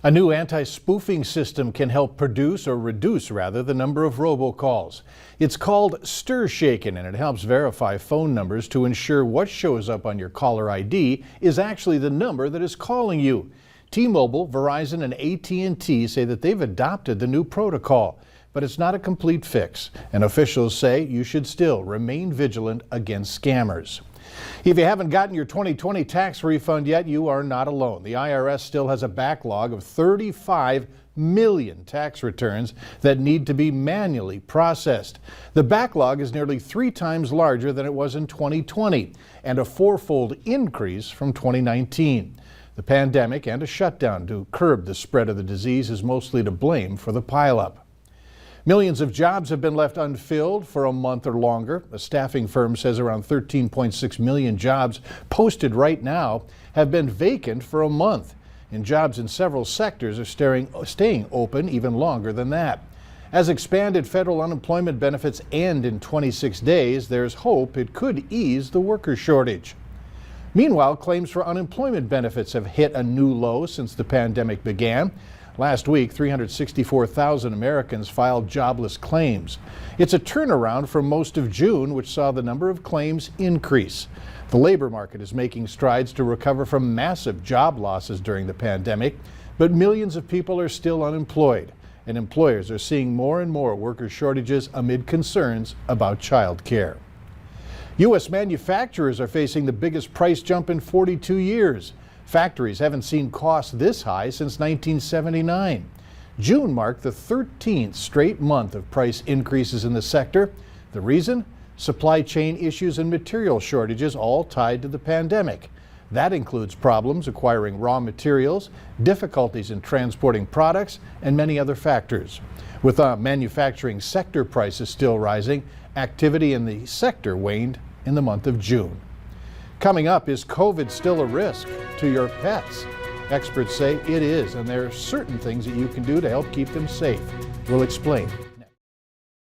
A new anti-spoofing system can help reduce the number of robocalls. It's called StirShaken, and it helps verify phone numbers to ensure what shows up on your caller ID is actually the number that is calling you. T-Mobile, Verizon, and AT&T say that they've adopted the new protocol, but it's not a complete fix, and officials say you should still remain vigilant against scammers. If you haven't gotten your 2020 tax refund yet, you are not alone. The IRS still has a backlog of 35 million tax returns that need to be manually processed. The backlog is nearly 3 times larger than it was in 2020 and a 4-fold increase from 2019. The pandemic and a shutdown to curb the spread of the disease is mostly to blame for the pileup. Millions of jobs have been left unfilled for a month or longer. A staffing firm says around 13.6 million jobs posted right now have been vacant for a month, and jobs in several sectors are staying open even longer than that. As expanded federal unemployment benefits end in 26 days, there's hope it could ease the worker shortage. Meanwhile, claims for unemployment benefits have hit a new low since the pandemic began. Last week, 364,000 Americans filed jobless claims. It's a turnaround from most of June, which saw the number of claims increase. The labor market is making strides to recover from massive job losses during the pandemic, but millions of people are still unemployed, and employers are seeing more and more worker shortages amid concerns about child care. U.S. manufacturers are facing the biggest price jump in 42 years. Factories haven't seen costs this high since 1979. June marked the 13th straight month of price increases in the sector. The reason? Supply chain issues and material shortages, all tied to the pandemic. That includes problems acquiring raw materials, difficulties in transporting products, and many other factors. With manufacturing sector prices still rising, activity in the sector waned in the month of June. Coming up, is COVID still a risk to your pets? Experts say it is, and there are certain things that you can do to help keep them safe. We'll explain.